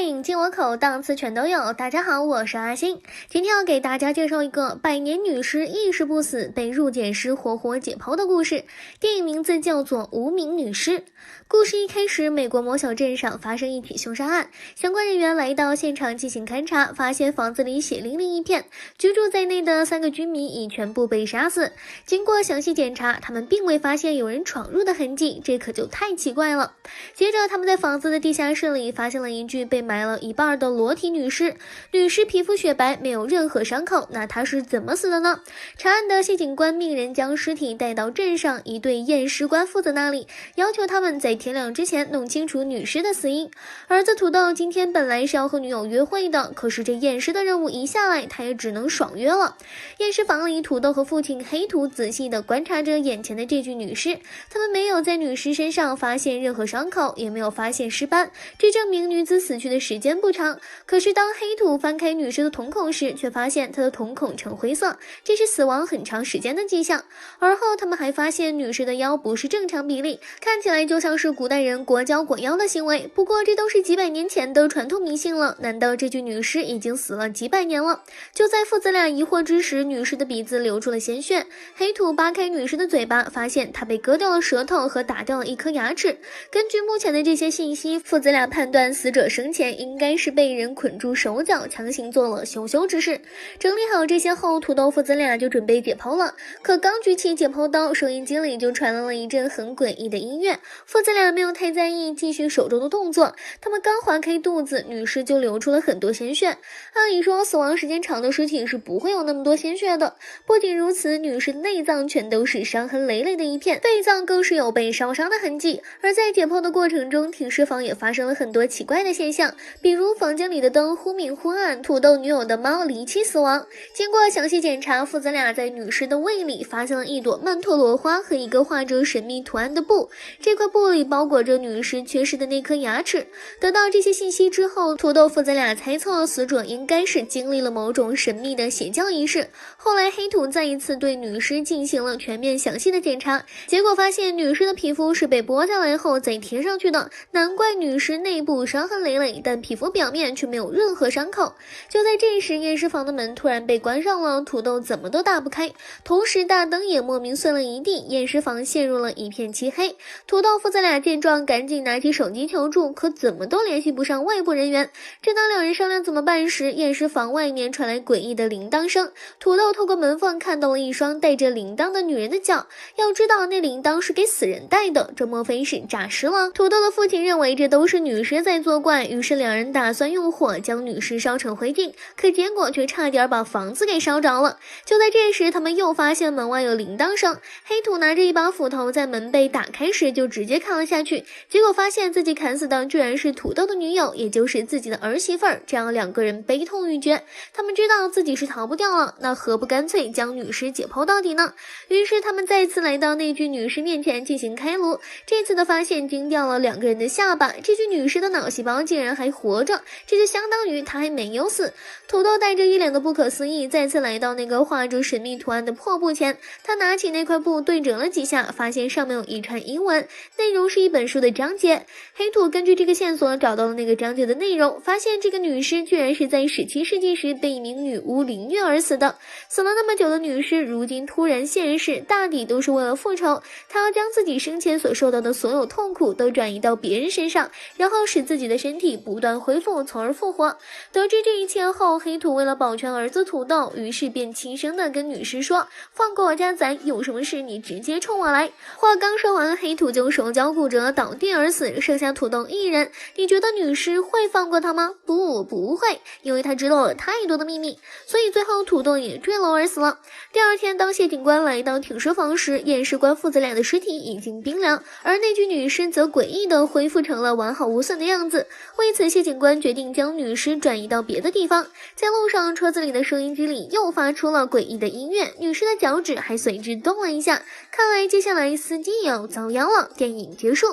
影进我口，档次全都有。大家好，我是阿星，今天要给大家介绍一个百年女尸一尸不死，被入殓师活活解剖的故事。电影名字叫做《无名女尸》。故事一开始，美国某小镇上发生一起凶杀案，相关人员来到现场进行勘查，发现房子里血淋淋一片，居住在内的3个居民已全部被杀死。经过详细检查，他们并未发现有人闯入的痕迹，这可就太奇怪了。接着，他们在房子的地下室里发现了一具被埋了一半的裸体女尸，女尸皮肤雪白，没有任何伤口，那她是怎么死的呢？查案的谢警官命人将尸体带到镇上一对验尸官负责那里，要求他们在天亮之前弄清楚女尸的死因。儿子土豆今天本来是要和女友约会的，可是这验尸的任务一下来，他也只能爽约了。验尸房里，土豆和父亲黑土仔细地观察着眼前的这具女尸，他们没有在女尸身上发现任何伤口，也没有发现尸斑，这证明女子死去的时间不长。可是当黑土翻开女尸的瞳孔时，却发现她的瞳孔呈灰色，这是死亡很长时间的迹象。而后他们还发现女尸的腰不是正常比例，看起来就像是古代人裹脚裹腰的行为。不过这都是几百年前的传统迷信了，难道这具女尸已经死了几百年了？就在父子俩疑惑之时，女尸的鼻子流出了鲜血，黑土扒开女尸的嘴巴，发现她被割掉了舌头和打掉了一颗牙齿。根据目前的这些信息，父子俩判断死者生前应该是被人捆住手脚，强行做了羞羞之事。整理好这些后，土豆父子俩就准备解剖了。可刚举起解剖刀，收音机里就传来了一阵很诡异的音乐。父子俩没有太在意，继续手中的动作。他们刚划开肚子，女尸就流出了很多鲜血。按理说，死亡时间长的尸体是不会有那么多鲜血的。不仅如此，女尸的内脏全都是伤痕累累的一片，肺脏更是有被烧伤的痕迹。而在解剖的过程中，停尸房也发生了很多奇怪的现象，比如房间里的灯忽明忽暗，土豆女友的猫离奇死亡。经过详细检查，父子俩在女尸的胃里发现了一朵曼陀罗花和一个画着神秘图案的布，这块布里包裹着女尸缺失的那颗牙齿。得到这些信息之后，土豆父子俩猜测死者应该是经历了某种神秘的邪教仪式。后来黑土再一次对女尸进行了全面详细的检查，结果发现女尸的皮肤是被剥下来后再贴上去的，难怪女尸内部伤痕累累，但皮肤表面却没有任何伤口。就在这时，验尸房的门突然被关上了，土豆怎么都打不开，同时大灯也莫名碎了一地，验尸房陷入了一片漆黑。土豆父子俩见状赶紧拿起手机求助，可怎么都联系不上外部人员。正当两人商量怎么办时，验尸房外面传来诡异的铃铛声，土豆透过门缝看到了一双带着铃铛的女人的脚，要知道那铃铛是给死人戴的，这莫非是诈尸了？土豆的父亲认为这都是女尸在作怪，于是两人打算用火将女尸烧成灰烬，可结果却差点把房子给烧着了。就在这时，他们又发现门外有铃铛声，黑土拿着一把斧头在门被打开时就直接砍了下去，结果发现自己砍死的居然是土豆的女友，也就是自己的儿媳妇儿，这样两个人悲痛欲绝。他们知道自己是逃不掉了，那何不干脆将女尸解剖到底呢？于是他们再次来到那具女尸面前进行开颅，这次的发现惊掉了两个人的下巴，这具女尸的脑细胞竟然还活着，这就相当于她还没有死。土豆带着一脸的不可思议，再次来到那个画着神秘图案的破布前，他拿起那块布对准了几下，发现上面有一串英文，内容是一本书的章节。黑土根据这个线索找到了那个章节的内容，发现这个女尸居然是在17世纪时被一名女巫凌虐而死的。死了那么久的女尸如今突然现世，大抵都是为了复仇，她要将自己生前所受到的所有痛苦都转移到别人身上，然后使自己的身体不断恢复，从而复活。得知这一切后，黑土为了保全儿子土豆，于是便轻声地跟女尸说，放过我家仔，有什么事你直接冲我来。话刚说完，黑土就手脚骨折倒地而死，剩下土豆一人。你觉得女尸会放过他吗？不会，因为他知道了太多的秘密，所以最后土豆也坠楼而死了。第二天，当谢警官来到停尸房时，验尸官父子俩的尸体已经冰凉，而那具女尸则诡异地恢复成了完好无损的样子。为此，谢警官决定将女尸转移到别的地方。在路上，车子里的收音机里又发出了诡异的音乐，女尸的脚趾还随之动了一下，看来接下来司机也要遭殃了。电影结束。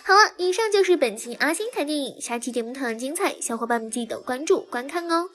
好了，以上就是本期阿星谈电影，下期节目同样精彩，小伙伴们记得关注观看哦。